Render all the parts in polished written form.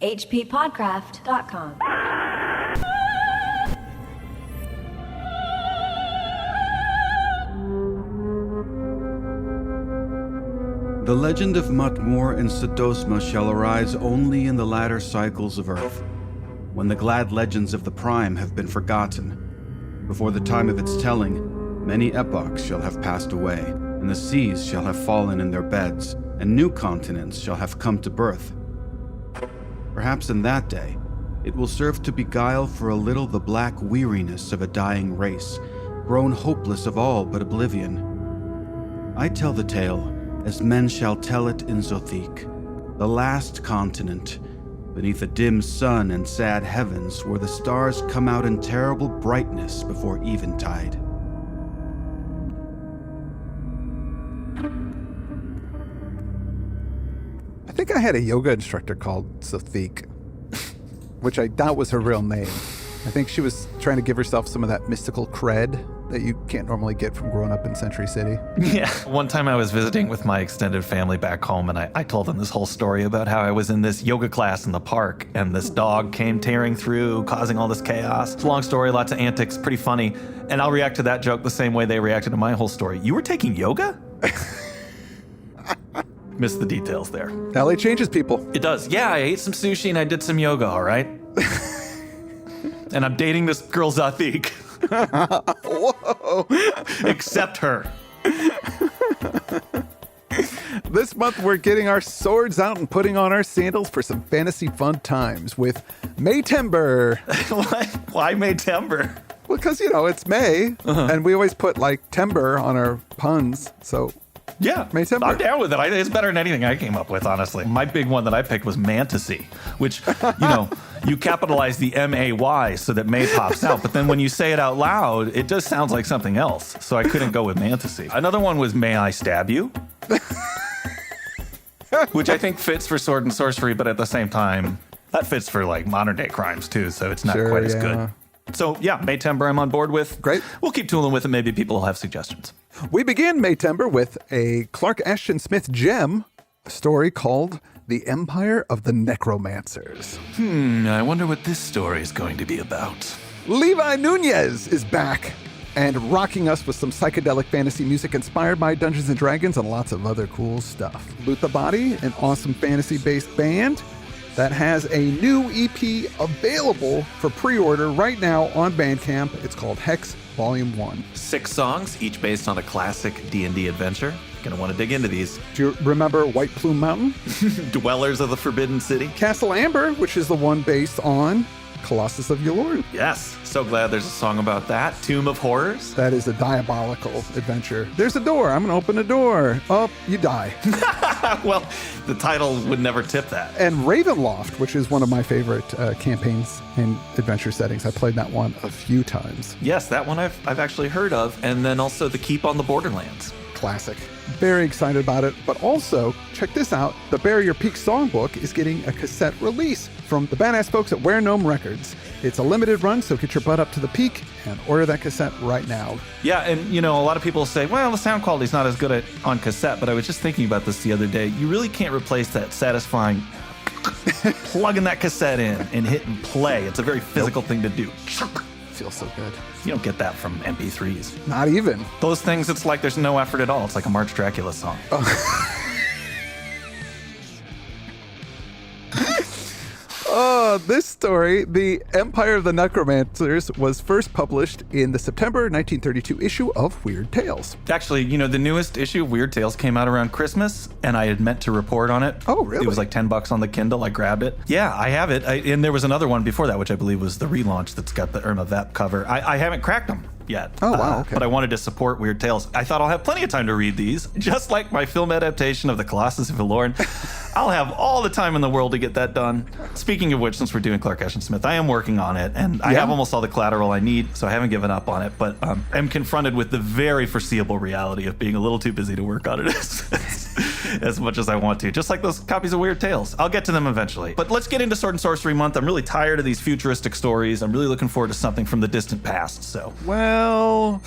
hppodcraft.com. The legend of Mutmore and Sodosma shall arise only in the latter cycles of Earth, when the glad legends of the Prime have been forgotten. Before the time of its telling, many epochs shall have passed away, and the seas shall have fallen in their beds, and new continents shall have come to birth. Perhaps in that day, it will serve to beguile for a little the black weariness of a dying race, grown hopeless of all but oblivion. I tell the tale as men shall tell it in Zothique, the last continent, beneath a dim sun and sad heavens where the stars come out in terrible brightness before eventide. I think I had a yoga instructor called Zothique, which I doubt was her real name. I think she was trying to give herself some of that mystical cred that you can't normally get from growing up in Century City. Yeah. One time I was visiting with my extended family back home, and I told them this whole story about how I was in this yoga class in the park, and this dog came tearing through, causing all this chaos. It's a long story, lots of antics, pretty funny. And I'll react to that joke the same way they reacted to my whole story. You were taking yoga? Missed the details there. LA changes people. It does. Yeah, I ate some sushi and I did some yoga, all right? And I'm dating this girl Zothique. Whoa. Accept her. This month we're getting our swords out and putting on our sandals for some fantasy fun times with Maytember. Why Maytember? Well, because, it's May, and we always put, timber on our puns, so... Yeah, Maytember. I'm down with it. It's better than anything I came up with, honestly. My big one that I picked was Mantasy, which, you capitalize the M-A-Y so that May pops out. But then when you say it out loud, it just sounds like something else. So I couldn't go with Mantasy. Another one was May I Stab You? Which I think fits for sword and sorcery, but at the same time, that fits for modern day crimes too. So it's not quite as good. So yeah, Maytember I'm on board with. Great. We'll keep tooling with it. Maybe people will have suggestions. We begin Maytember with a Clark Ashton Smith gem, a story called The Empire of the Necromancers. I wonder what this story is going to be about. Levi Nunez is back and rocking us with some psychedelic fantasy music inspired by Dungeons & Dragons and lots of other cool stuff. Loot the Body, an awesome fantasy-based band that has a new EP available for pre-order right now on Bandcamp. It's called Hex Volume 1. 6 songs, each based on a classic D&D adventure. Gonna want to dig into these. Do you remember White Plume Mountain? Dwellers of the Forbidden City. Castle Amber, which is the one based on Colossus of Yulorn. Yes, so glad there's a song about that. Tomb of Horrors. That is a diabolical adventure. There's a door. I'm going to open a door. Oh, you die. Well, the title would never tip that. And Ravenloft, which is one of my favorite campaigns and adventure settings. I played that one a few times. Yes, that one I've actually heard of. And then also The Keep on the Borderlands. Classic. Very excited about it. But also, check this out. The Barrier Peak Songbook is getting a cassette release from the badass folks at Where Gnome Records. It's a limited run, so get your butt up to the peak and order that cassette right now. Yeah, and a lot of people say, well, the sound quality's not as good on cassette, but I was just thinking about this the other day. You really can't replace that satisfying plugging that cassette in and hitting play. It's a very physical thing to do. Feels so good. You don't get that from MP3s. Not even. Those things, it's like there's no effort at all. It's like a March Dracula song. This story, The Empire of the Necromancers, was first published in the September 1932 issue of Weird Tales. Actually, the newest issue of Weird Tales came out around Christmas, and I had meant to report on it. Oh, really? It was like $10 on the Kindle. I grabbed it. Yeah, I have it. And there was another one before that, which I believe was the relaunch that's got the Irma Vep cover. I haven't cracked them yet. Oh, wow, okay. But I wanted to support Weird Tales. I thought I'll have plenty of time to read these. Just like my film adaptation of The Colossus of Yulorn. I'll have all the time in the world to get that done. Speaking of which, since we're doing Clark Ashton Smith, I am working on it, and I have almost all the collateral I need, so I haven't given up on it, but I'm confronted with the very foreseeable reality of being a little too busy to work on it as much as I want to. Just like those copies of Weird Tales. I'll get to them eventually. But let's get into Sword and Sorcery Month. I'm really tired of these futuristic stories. I'm really looking forward to something from the distant past, so. Well,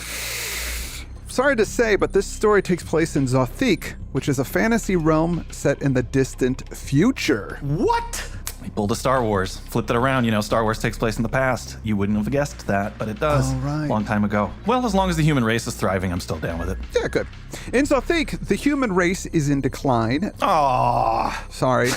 sorry to say, but this story takes place in Zothique, which is a fantasy realm set in the distant future. What? He pulled a Star Wars, flipped it around. Star Wars takes place in the past. You wouldn't have guessed that, but it does. Oh, right. Long time ago. Well, as long as the human race is thriving, I'm still down with it. Yeah, good. In Zothique, the human race is in decline. Aww. Sorry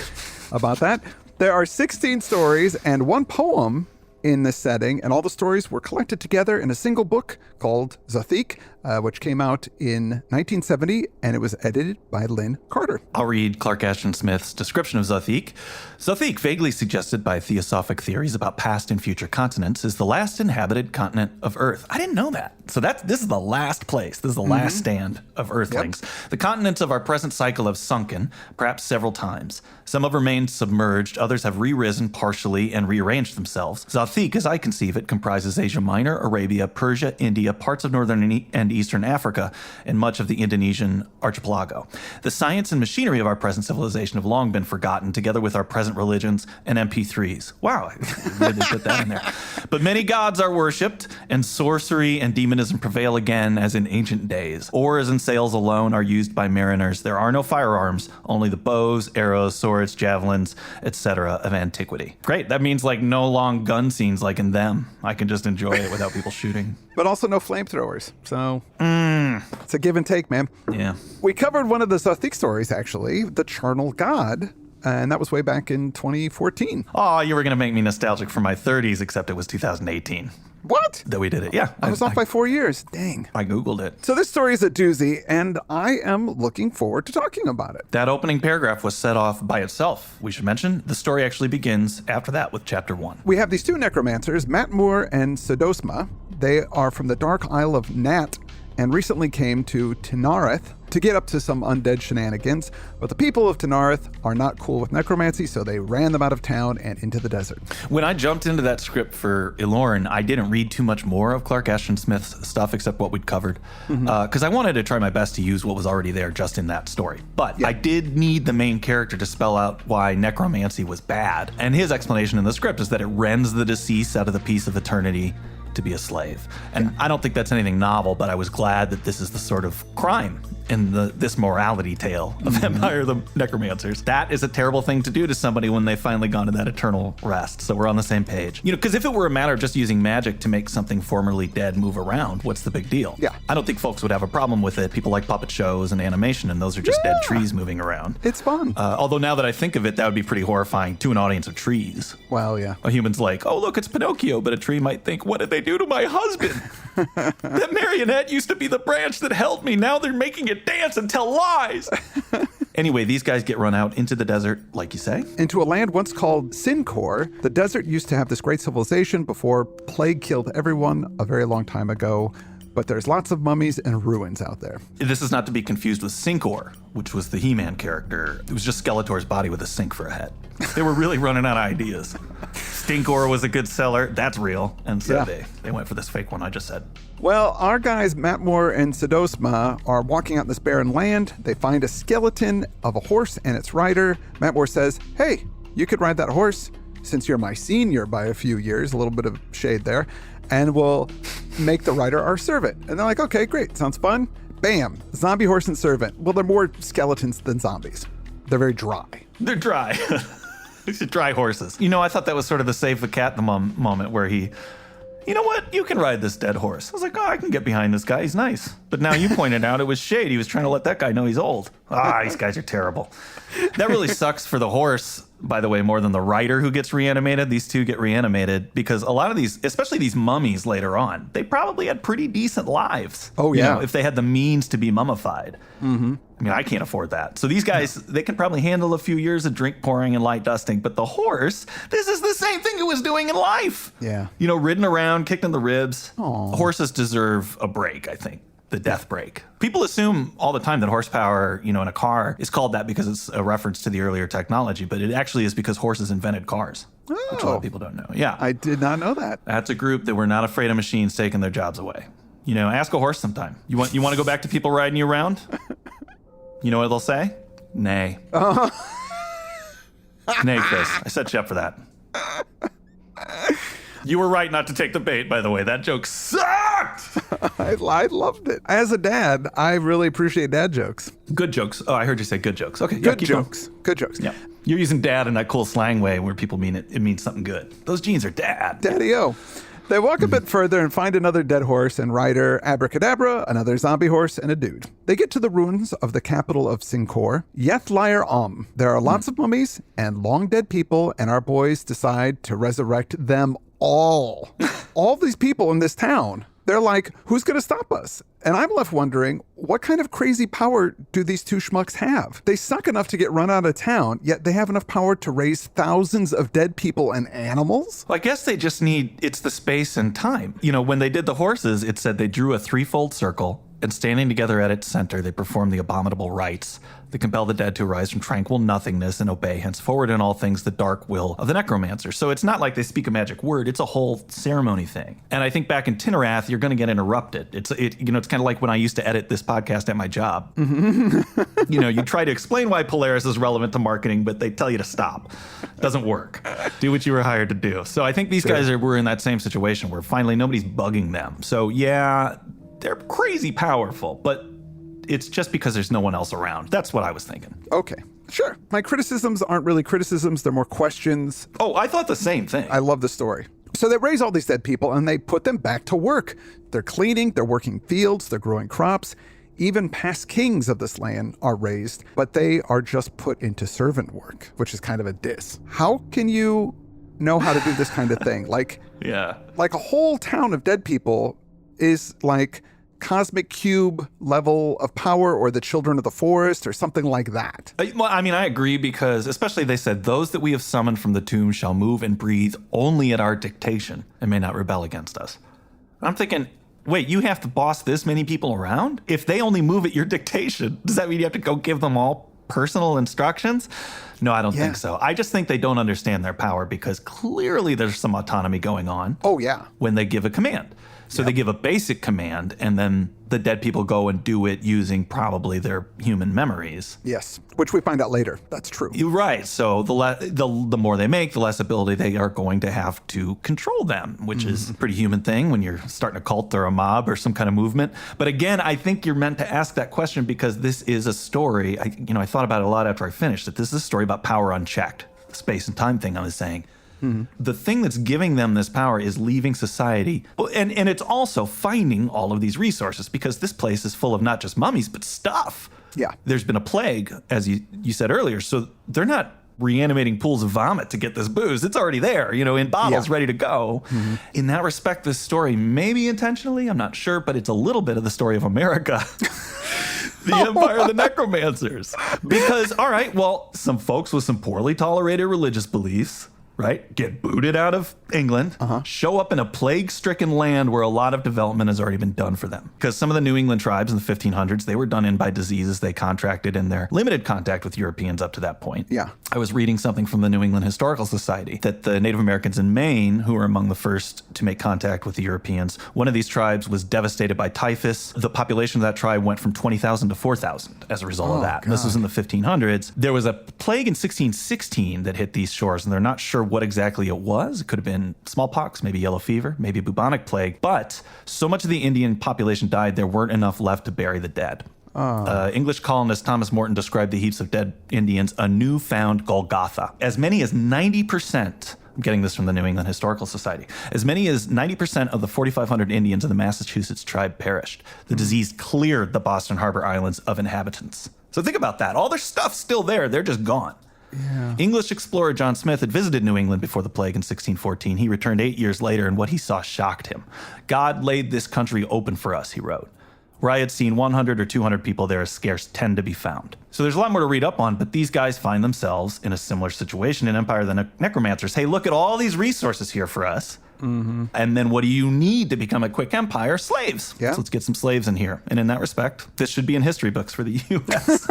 about that. There are 16 stories and one poem in this setting, and all the stories were collected together in a single book called Zothique, which came out in 1970, and it was edited by Lynn Carter. I'll read Clark Ashton Smith's description of Zothique. Zothique, vaguely suggested by theosophic theories about past and future continents, is the last inhabited continent of Earth. I didn't know that. So this is the last place. This is the last stand of Earthlings. Yep. The continents of our present cycle have sunken, perhaps several times. Some have remained submerged, others have re-risen partially and rearranged themselves. Zothique, as I conceive it, comprises Asia Minor, Arabia, Persia, India, parts of northern and eastern Africa, and much of the Indonesian archipelago. The science and machinery of our present civilization have long been forgotten, together with our present religions and MP3s. Wow, I really put that in there. But many gods are worshipped, and sorcery and demonism prevail again as in ancient days. Oars and sails alone are used by mariners. There are no firearms, only the bows, arrows, swords, javelins, etc. of antiquity. Great, that means no long gun scenes like in them. I can just enjoy it without people shooting. But also no flamethrowers, so it's a give and take, man. Yeah. We covered one of the Zothique stories, actually, the Charnel God, and that was way back in 2014. Oh, you were going to make me nostalgic for my 30s, except it was 2018. What? That we did it, yeah. I was off by 4 years. Dang. I Googled it. So this story is a doozy, and I am looking forward to talking about it. That opening paragraph was set off by itself. We should mention, the story actually begins after that with chapter 1. We have these two necromancers, Matmore and Sodosma. They are from the Dark Isle of Nat and recently came to Tinareth to get up to some undead shenanigans. But the people of Tinareth are not cool with necromancy, so they ran them out of town and into the desert. When I jumped into that script for Ilorin, I didn't read too much more of Clark Ashton Smith's stuff except what we'd covered, because I wanted to try my best to use what was already there just in that story. But I did need the main character to spell out why necromancy was bad. And his explanation in the script is that it rends the deceased out of the peace of eternity to be a slave. And I don't think that's anything novel, but I was glad that this is the sort of crime in this morality tale of Empire the Necromancers. That is a terrible thing to do to somebody when they've finally gone to that eternal rest. So we're on the same page. Because if it were a matter of just using magic to make something formerly dead move around, what's the big deal? Yeah. I don't think folks would have a problem with it. People like puppet shows and animation, and those are just dead trees moving around. It's fun. Although now that I think of it, that would be pretty horrifying to an audience of trees. Well, yeah. A human's like, oh, look, it's Pinocchio, but a tree might think, what did they do to my husband? That marionette used to be the branch that held me. Now they're making it dance and tell lies. Anyway, these guys get run out into the desert, like you say. Into a land once called Sincor. The desert used to have this great civilization before plague killed everyone a very long time ago. But there's lots of mummies and ruins out there. This is not to be confused with Sincor, which was the He-Man character. It was just Skeletor's body with a sink for a head. They were really running out of ideas. Stinkor was a good seller. That's real. And so they went for this fake one I just said. Well, our guys, Matmore and Sodosma, are walking out in this barren land. They find a skeleton of a horse and its rider. Matmore says, hey, you could ride that horse since you're my senior by a few years. A little bit of shade there. And we'll make the rider our servant. And they're like, okay, great. Sounds fun. Bam. Zombie horse and servant. Well, they're more skeletons than zombies. They're very dry. They're dry. These are dry horses. I thought that was sort of the save the cat moment where he, you know what? You can ride this dead horse. I was like, I can get behind this guy. He's nice. But now you pointed out it was shade. He was trying to let that guy know he's old. These guys are terrible. That really sucks for the horse, by the way, more than the rider who gets reanimated. These two get reanimated because a lot of these, especially these mummies later on, they probably had pretty decent lives. Oh, yeah. If they had the means to be mummified. Mm-hmm. I mean, I can't afford that. So these guys, they can probably handle a few years of drink pouring and light dusting. But the horse, this is the same thing it was doing in life. Yeah. Ridden around, kicked in the ribs. Aww. Horses deserve a break, I think. The death break. People assume all the time that horsepower, in a car is called that because it's a reference to the earlier technology, but it actually is because horses invented cars, which a lot of people don't know. Yeah. I did not know that. That's a group that were not afraid of machines taking their jobs away. Ask a horse sometime. You want to go back to people riding you around? You know what they'll say? Nay. Nay, Chris. I set you up for that. You were right not to take the bait, by the way. That joke sucked! I loved it. As a dad, I really appreciate dad jokes. Good jokes. Oh, I heard you say good jokes. Okay, Good keep going. jokes. Good jokes. Yeah. You're using dad in that cool slang way where people mean it means something good. Those jeans are dad. Daddy-o. They walk a bit further and find another dead horse and rider, abracadabra, another zombie horse, and a dude. They get to the ruins of the capital of Sincor, Yeth-Lyre-Om. There are lots of mummies and long dead people, and our boys decide to resurrect them all. All these people in this town. They're like, who's going to stop us? And I'm left wondering, what kind of crazy power do these two schmucks have? They suck enough to get run out of town, yet they have enough power to raise thousands of dead people and animals? Well, I guess they just it's the space and time. You know, when they did the horses, it said they drew a threefold circle, and standing together at its center, they performed the abominable rites that compel the dead to arise from tranquil nothingness and obey henceforward in all things the dark will of the Necromancers. So it's not like they speak a magic word, it's a whole ceremony thing. And I think back in Tinarath, you're going to get interrupted. It's kind of like when I used to edit this podcast at my job. You know, you try to explain why Polaris is relevant to marketing, but they tell you to stop. Doesn't work. Do what you were hired to do. So I think these guys were in that same situation where finally nobody's bugging them. So yeah, they're crazy powerful, but it's just because there's no one else around. That's what I was thinking. Okay, sure. My criticisms aren't really criticisms, they're more questions. Oh, I thought the same thing. I love the story. So they raise all these dead people and they put them back to work. They're cleaning, they're working fields, they're growing crops. Even past kings of this land are raised, but they are just put into servant work, which is kind of a diss. How can you know how to do this kind of thing? Like a whole town of dead people is like cosmic cube level of power, or the children of the forest, or something like that. Well, I mean, I agree, because especially they said, those that we have summoned from the tomb shall move and breathe only at our dictation and may not rebel against us. I'm thinking, wait, you have to boss this many people around? If they only move at your dictation, does that mean you have to go give them all personal instructions? No, I don't think so. I just think they don't understand their power, because clearly there's some autonomy going on. Oh, yeah. When they give a command. So they give a basic command, and then the dead people go and do it using probably their human memories. Yes, which we find out later. That's true. You're right. So the more they make, the less ability they are going to have to control them, which is a pretty human thing when you're starting a cult or a mob or some kind of movement. But again, I think you're meant to ask that question because this is a story. I thought about it a lot after I finished, that this is a story about power unchecked. The space and time thing I was saying. The thing that's giving them this power is leaving society. And it's also finding all of these resources, because this place is full of not just mummies, but stuff. Yeah. There's been a plague, as you said earlier. So they're not reanimating pools of vomit to get this booze. It's already there, in bottles, ready to go. In that respect, this story, maybe intentionally, I'm not sure, but it's a little bit of the story of America. The Empire of the Necromancers. Because, all right, well, some folks with some poorly tolerated religious beliefs, right, get booted out of England, show up in a plague-stricken land where a lot of development has already been done for them. Because some of the New England tribes in the 1500s, they were done in by diseases they contracted in their limited contact with Europeans up to that point. Yeah. I was reading something from the New England Historical Society that the Native Americans in Maine, who were among the first to make contact with the Europeans, one of these tribes was devastated by typhus. The population of that tribe went from 20,000 to 4,000 as a result of that. And this was in the 1500s. There was a plague in 1616 that hit these shores, and they're not sure what exactly it was. It could have been smallpox, maybe yellow fever, maybe bubonic plague. But so much of the Indian population died, there weren't enough left to bury the dead. English colonist Thomas Morton described the heaps of dead Indians a newfound Golgotha. As many as 90%, I'm getting this from the New England Historical Society, as many as 90% of the 4,500 Indians of the Massachusetts tribe perished. The disease cleared the Boston Harbor Islands of inhabitants. So think about that. All their stuff's still there. They're just gone. Yeah. English explorer John Smith had visited New England before the plague in 1614. He returned 8 years later, and what he saw shocked him. God laid this country open for us, he wrote. Where I had seen 100 or 200 people, there is scarce 10 to be found. So there's a lot more to read up on, but these guys find themselves in a similar situation in Empire of the Necromancers. Hey, look at all these resources here for us. And then what do you need to become a quick empire? Slaves. Yeah. So let's get some slaves in here. And in that respect, this should be in history books for the U.S.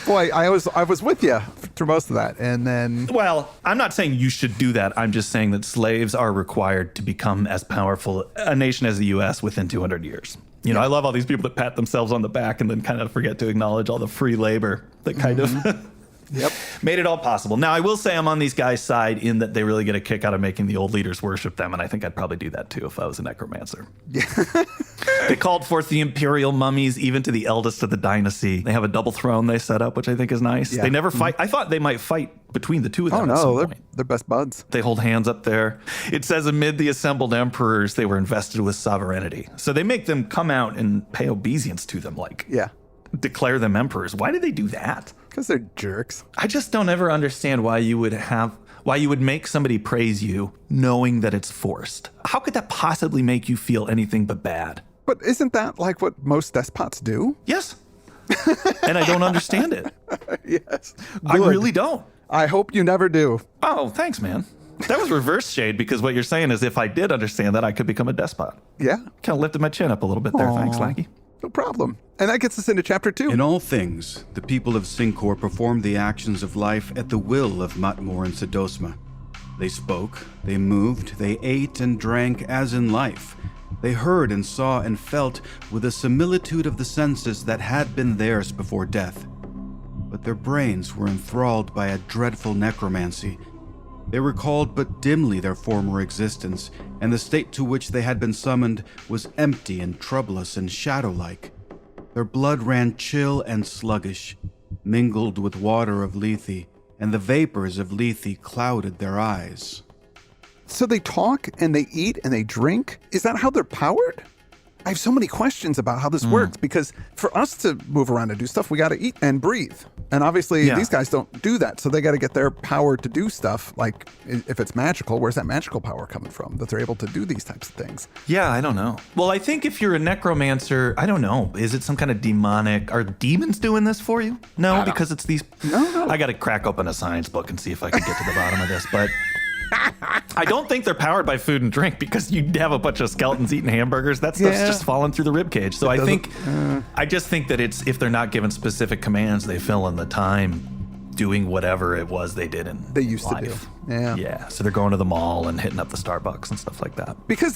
I was with you through most of that, and then... Well, I'm not saying you should do that. I'm just saying that slaves are required to become as powerful a nation as the U.S. within 200 years. I love all these people that pat themselves on the back and then kind of forget to acknowledge all the free labor that kind of Yep. Made it all possible. Now, I will say I'm on these guys' side in that they really get a kick out of making the old leaders worship them, and I think I'd probably do that too if I was a necromancer. Yeah. They called forth the imperial mummies, even to the eldest of the dynasty. They have a double throne they set up, which I think is nice. Yeah. They never fight. I thought they might fight between the two of them Oh, at some no, point. they're best buds. They hold hands up there. It says amid the assembled emperors, they were invested with sovereignty. So they make them come out and pay obeisance to them, like Yeah. declare them emperors. Why did they do that? Because they're jerks. I just don't ever understand why you would make somebody praise you knowing that it's forced. How could that possibly make you feel anything but bad? But isn't that like what most despots do? Yes. And I don't understand it. Yes. I Good. really don't. I hope you never do. Oh, thanks, man. That was reverse shade because what you're saying is if I did understand that, I could become a despot. Yeah. Kind of lifted my chin up a little bit there. Aw. Thanks, Lackey. No problem. And that gets us into chapter 2. In all things, the people of Sincor performed the actions of life at the will of Matmor and Sedosma. They spoke, they moved, they ate and drank as in life. They heard and saw and felt with a similitude of the senses that had been theirs before death. But their brains were enthralled by a dreadful necromancy. They recalled but dimly their former existence, and the state to which they had been summoned was empty and troublous and shadow-like. Their blood ran chill and sluggish, mingled with water of Lethe, and the vapors of Lethe clouded their eyes. So they talk and they eat and they drink? Is that how they're powered? I have so many questions about how this works because for us to move around and do stuff, we got to eat and breathe. And obviously these guys don't do that. So they got to get their power to do stuff. Like if it's magical, where's that magical power coming from that they're able to do these types of things? Yeah, I don't know. Well, I think if you're a necromancer, I don't know. Is it some kind of demonic? Are demons doing this for you? No, because it's these. No. I got to crack open a science book and see if I can get to the bottom of this. But I don't think they're powered by food and drink because you have a bunch of skeletons eating hamburgers. That stuff's just falling through the ribcage. So I just think that it's if they're not given specific commands, they fill in the time doing whatever it was they did in They used to do. Yeah. Yeah. So they're going to the mall and hitting up the Starbucks and stuff like that. Because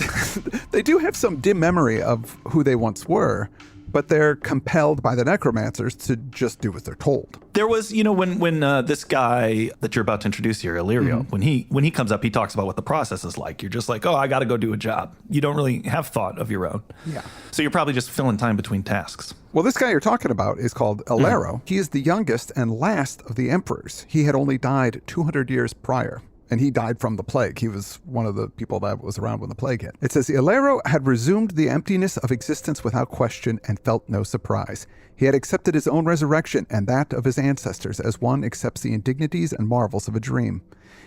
they do have some dim memory of who they once were, but they're compelled by the necromancers to just do what they're told. There was, when this guy that you're about to introduce here, Illyrio, when he comes up, he talks about what the process is like. You're just like, oh, I got to go do a job. You don't really have thought of your own. Yeah. So you're probably just filling time between tasks. Well, this guy you're talking about is called Illyrio. He is the youngest and last of the emperors. He had only died 200 years prior. And he died from the plague. He was one of the people that was around when the plague hit. It says, Illyrio had resumed the emptiness of existence without question and felt no surprise. He had accepted his own resurrection and that of his ancestors as one accepts the indignities and marvels of a dream.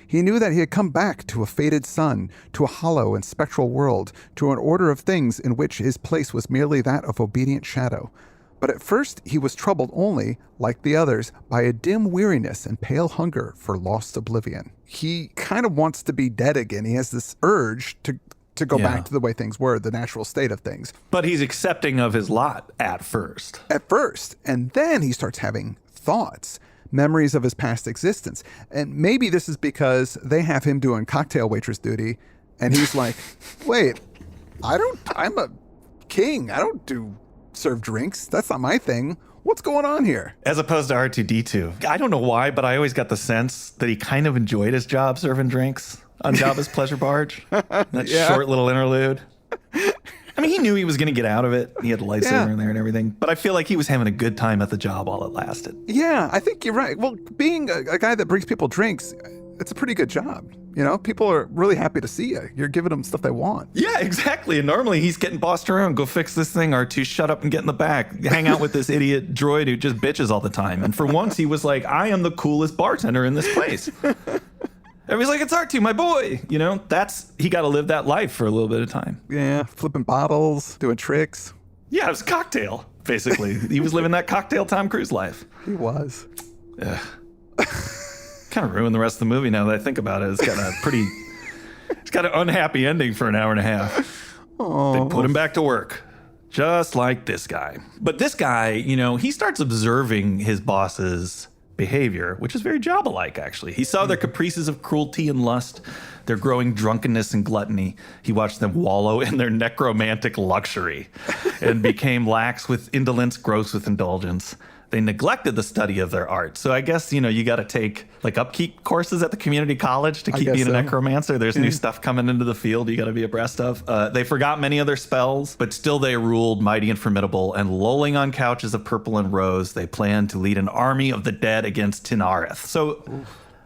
He knew that he had come back to a faded sun, to a hollow and spectral world, to an order of things in which his place was merely that of obedient shadow. But at first he was troubled only, like the others, by a dim weariness and pale hunger for lost oblivion. He kind of wants to be dead again. He has this urge to go back to the way things were, the natural state of things. But he's accepting of his lot at first. And then he starts having thoughts, memories of his past existence. And maybe this is because they have him doing cocktail waitress duty, and he's like, wait, I'm a king. I don't serve drinks. That's not my thing. What's going on here? As opposed to R2-D2. I don't know why, but I always got the sense that he kind of enjoyed his job serving drinks on Jabba's pleasure barge. That short little interlude. I mean, he knew he was going to get out of it. He had a lightsaber in there and everything. But I feel like he was having a good time at the job while it lasted. Yeah, I think you're right. Well, being a guy that brings people drinks, it's a pretty good job. People are really happy to see you. You're giving them stuff they want. Yeah, exactly. And normally he's getting bossed around. Go fix this thing, R2. Shut up and get in the back. Hang out with this idiot droid who just bitches all the time. And for once, he was like, I am the coolest bartender in this place. Everybody's like, it's R2, my boy. He got to live that life for a little bit of time. Yeah, flipping bottles, doing tricks. Yeah, it was a cocktail, basically. He was living that cocktail Tom Cruise life. He was. Kind of ruined the rest of the movie now that I think about it. It's got an unhappy ending for an hour and a half. They put him back to work, just like this guy. But this guy, he starts observing his boss's behavior, which is very Jabba-like, actually. He saw their caprices of cruelty and lust, their growing drunkenness and gluttony. He watched them wallow in their necromantic luxury and became lax with indolence, gross with indulgence. they neglected the study of their art. So I guess, you got to take like upkeep courses at the community college to keep being a necromancer. There's new stuff coming into the field you got to be abreast of. They forgot many of their spells, but still they ruled mighty and formidable, and lolling on couches of purple and rose, they planned to lead an army of the dead against Tinareth. So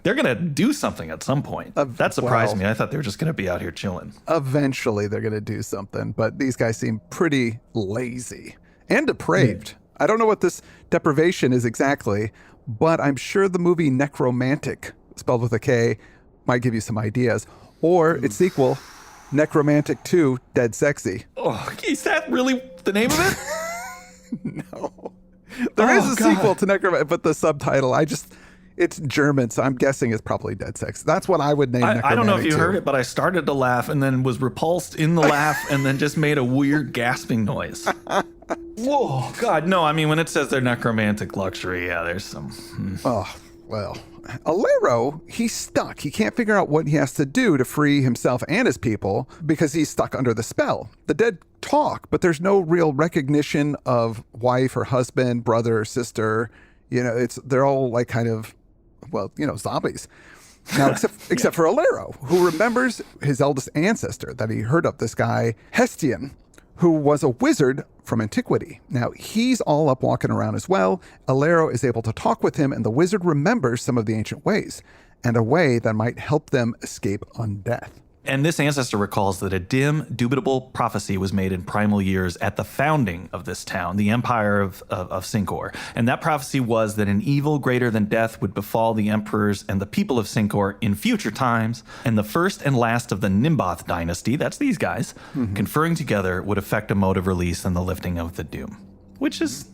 they're going to do something at some point. That surprised me. I thought they were just going to be out here chilling. Eventually they're going to do something, but these guys seem pretty lazy and depraved. I don't know what this deprivation is exactly, but I'm sure the movie Necromantic, spelled with a K, might give you some ideas. Or its sequel, Necromantic 2, Dead Sexy. Oh, is that really the name of it? No. There is a sequel to Necromantic, but the subtitle, it's German, so I'm guessing it's probably Dead Sex. That's what I would name Necromantic. I don't know if you heard it, but I started to laugh and then was repulsed in the laugh and then just made a weird gasping noise. Whoa, God, no, I mean, when it says they're necromantic luxury, yeah, there's some... Oh, well, Alero, he's stuck. He can't figure out what he has to do to free himself and his people because he's stuck under the spell. The dead talk, but there's no real recognition of wife or husband, brother or sister. They're all like kind of, zombies. Now, except for Alero, who remembers his eldest ancestor that he heard of, this guy, Hestian, who was a wizard from antiquity. Now, he's all up walking around as well. Alero is able to talk with him, and the wizard remembers some of the ancient ways, and a way that might help them escape undeath. And this ancestor recalls that a dim, dubitable prophecy was made in primal years at the founding of this town, the empire of Sincor. And that prophecy was that an evil greater than death would befall the emperors and the people of Sincor in future times, and the first and last of the Nimboth dynasty, that's these guys, conferring together would effect a mode of release and the lifting of the doom. Which is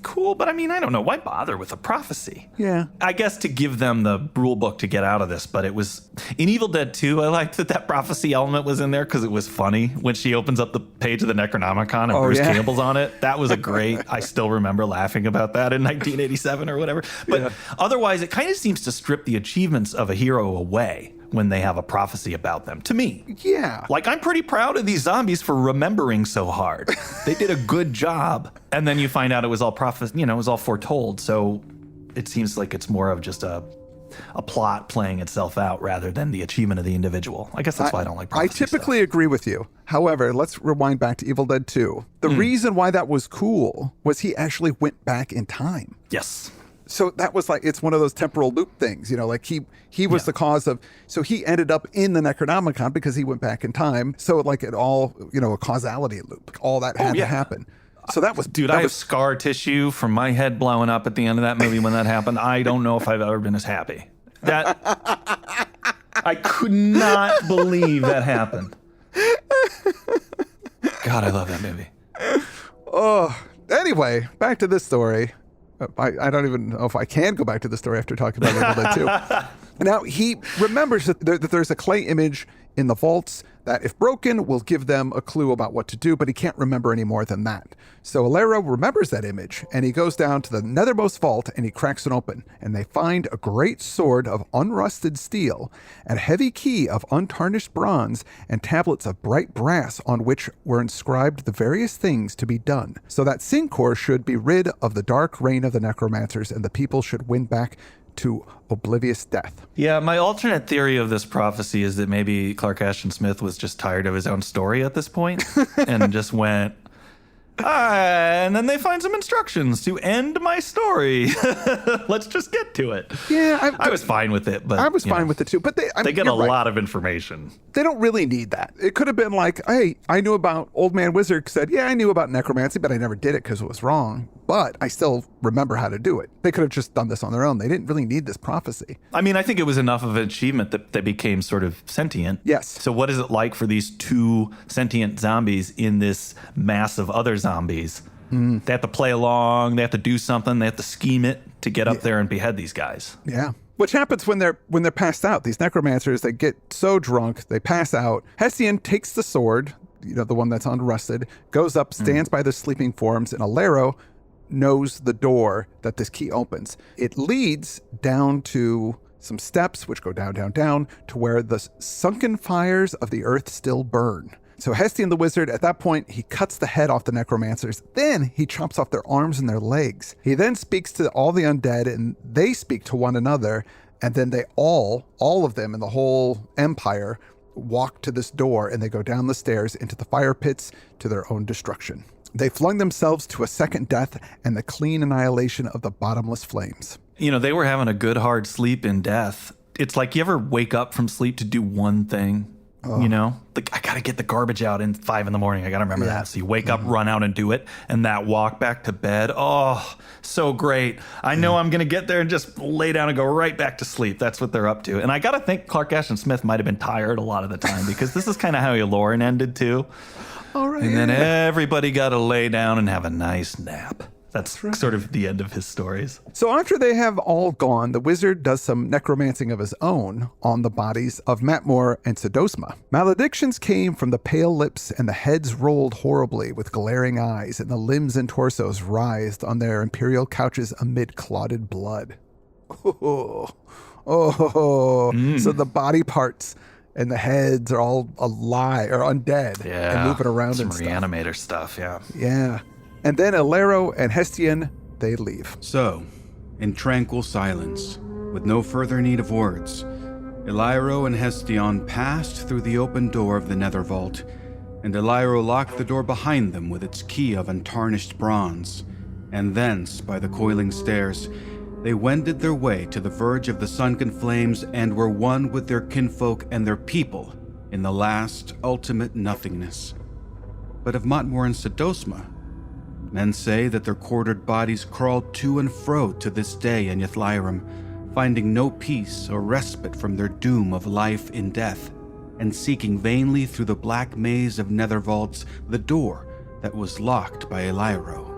cool, but I mean, I don't know. Why bother with a prophecy? Yeah. I guess to give them the rule book to get out of this, but it was... In Evil Dead 2, I liked that prophecy element was in there because it was funny when she opens up the page of the Necronomicon and Bruce Campbell's on it. That was a great... I still remember laughing about that in 1987 or whatever. But otherwise, it kind of seems to strip the achievements of a hero away when they have a prophecy about them, to me. Yeah. Like, I'm pretty proud of these zombies for remembering so hard. They did a good job. And then you find out it was all it was all foretold. So it seems like it's more of just a plot playing itself out rather than the achievement of the individual. I guess that's why I don't like prophecy I typically agree with you. However, let's rewind back to Evil Dead 2. The reason why that was cool was he actually went back in time. Yes. So that was like, it's one of those temporal loop things, like he was the cause of, so he ended up in the Necronomicon because he went back in time. So like it all, a causality loop, all that had to happen. So that was, dude, I have scar tissue from my head blowing up at the end of that movie when that happened. I don't know if I've ever been as happy. I could not believe that happened. God, I love that movie. Oh, anyway, back to this story. I don't even know if I can go back to the story after talking about Evil Dead 2. Now, he remembers that there's a clay image in the vaults that, if broken, will give them a clue about what to do, but he can't remember any more than that. So Alero remembers that image, and he goes down to the nethermost vault, and he cracks it open, and they find a great sword of unrusted steel, and a heavy key of untarnished bronze, and tablets of bright brass on which were inscribed the various things to be done, so that Sincor should be rid of the dark reign of the Necromancers, and the people should win back to oblivious death. Yeah, my alternate theory of this prophecy is that maybe Clark Ashton Smith was just tired of his own story at this point and just went, and then they find some instructions to end my story. Let's just get to it. Yeah, I was fine with it, but I was fine with it too. But they get a lot of information. They don't really need that. It could have been like, hey, I knew about Old Man Wizard said, yeah, I knew about necromancy, but I never did it because it was wrong. But I still remember how to do it. They could have just done this on their own. They didn't really need this prophecy. I mean, I think it was enough of an achievement that they became sort of sentient. Yes. So what is it like for these two sentient zombies in this mass of other zombies? They have to play along. They have to do something. They have to scheme it to get up there and behead these guys. Yeah. Which happens when they're passed out. These necromancers, they get so drunk, they pass out. Hestian takes the sword, the one that's unrusted, goes up, stands by the sleeping forms, and Alero knows the door that this key opens. It leads down to some steps which go down, down, down to where the sunken fires of the earth still burn. So Hestian the wizard, at that point, he cuts the head off the necromancers. Then he chops off their arms and their legs. He then speaks to all the undead, and they speak to one another. And then they all of them in the whole empire, walk to this door, and they go down the stairs into the fire pits to their own destruction. They flung themselves to a second death and the clean annihilation of the bottomless flames. You know, they were having a good hard sleep in death. It's like you ever wake up from sleep to do one thing, you know? Like, I got to get the garbage out in 5 a.m. I got to remember that. So you wake up, run out and do it. And that walk back to bed, oh, so great. I know I'm going to get there and just lay down and go right back to sleep. That's what they're up to. And I got to think Clark Ashton Smith might have been tired a lot of the time because this is kind of how Lauren ended too. All right. And then everybody got to lay down and have a nice nap. That's sort of the end of his stories. So after they have all gone, the wizard does some necromancing of his own on the bodies of Matmore and Sedosma. Maledictions came from the pale lips, and the heads rolled horribly with glaring eyes, and the limbs and torsos writhed on their imperial couches amid clotted blood. So the body parts and the heads are all alive or undead and moving around and stuff. Reanimator stuff, yeah. Yeah. And then Alero and Hestian, they leave. So, in tranquil silence, with no further need of words, Eliro and Hestion passed through the open door of the nether vault, and Eliro locked the door behind them with its key of untarnished bronze, and thence, by the coiling stairs, they wended their way to the verge of the sunken flames and were one with their kinfolk and their people in the last, ultimate nothingness. But of Matmore and Sedosma, men say that their quartered bodies crawled to and fro to this day in Ythlyrum, finding no peace or respite from their doom of life in death, and seeking vainly through the black maze of nether vaults the door that was locked by Eliro.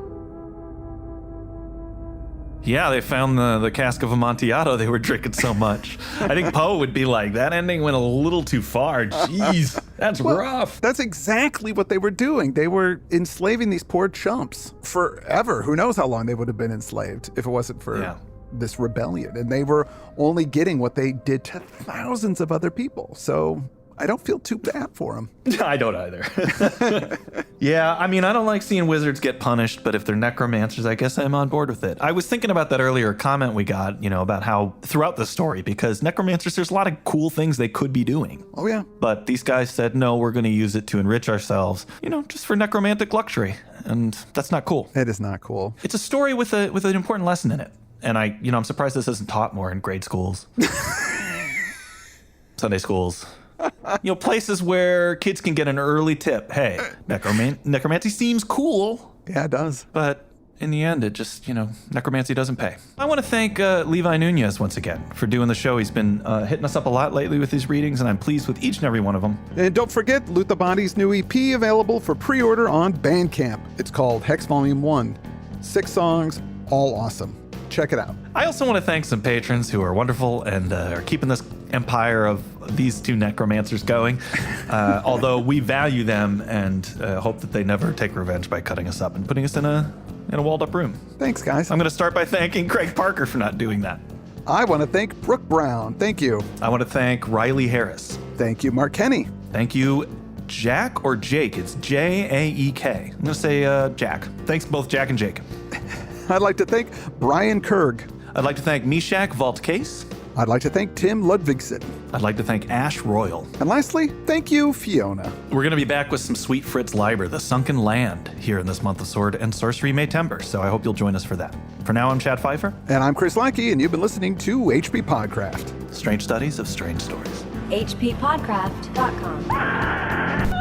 Yeah, they found the cask of Amontillado they were drinking so much. I think Poe would be like, that ending went a little too far. Jeez, that's rough. That's exactly what they were doing. They were enslaving these poor chumps forever. Who knows how long they would have been enslaved if it wasn't for this rebellion. And they were only getting what they did to thousands of other people. So I don't feel too bad for them. I don't either. Yeah, I mean, I don't like seeing wizards get punished, but if they're necromancers, I guess I'm on board with it. I was thinking about that earlier comment we got, you know, about how throughout the story, because necromancers, there's a lot of cool things they could be doing. Oh, yeah. But these guys said, no, we're going to use it to enrich ourselves, you know, just for necromantic luxury. And that's not cool. It is not cool. It's a story with an important lesson in it. And I'm surprised this isn't taught more in grade schools. Sunday schools. You know, places where kids can get an early tip. Hey, necromancy seems cool. Yeah, it does. But in the end, it just, necromancy doesn't pay. I want to thank Levi Nunez once again for doing the show. He's been hitting us up a lot lately with these readings, and I'm pleased with each and every one of them. And don't forget, Loot the Body's new EP available for pre-order on Bandcamp. It's called Hex Volume 1. 6 songs, all awesome. Check it out. I also want to thank some patrons who are wonderful and are keeping this empire of these two necromancers going. Although we value them and hope that they never take revenge by cutting us up and putting us in a walled up room. Thanks, guys. I'm going to start by thanking Craig Parker for not doing that. I want to thank Brooke Brown. Thank you. I want to thank Riley Harris. Thank you, Mark Kenny. Thank you, Jack or Jake. It's J-A-E-K. I'm going to say Jack. Thanks both Jack and Jake. I'd like to thank Brian Kurg. I'd like to thank Meshach Vault Case. I'd like to thank Tim Ludvigsen. I'd like to thank Ash Royal. And lastly, thank you, Fiona. We're going to be back with some sweet Fritz Leiber, The Sunken Land, here in this month of Sword and Sorcery Maytember, so I hope you'll join us for that. For now, I'm Chad Pfeiffer. And I'm Chris Lackey, and you've been listening to HP Podcraft. Strange Studies of Strange Stories. HPPodcraft.com.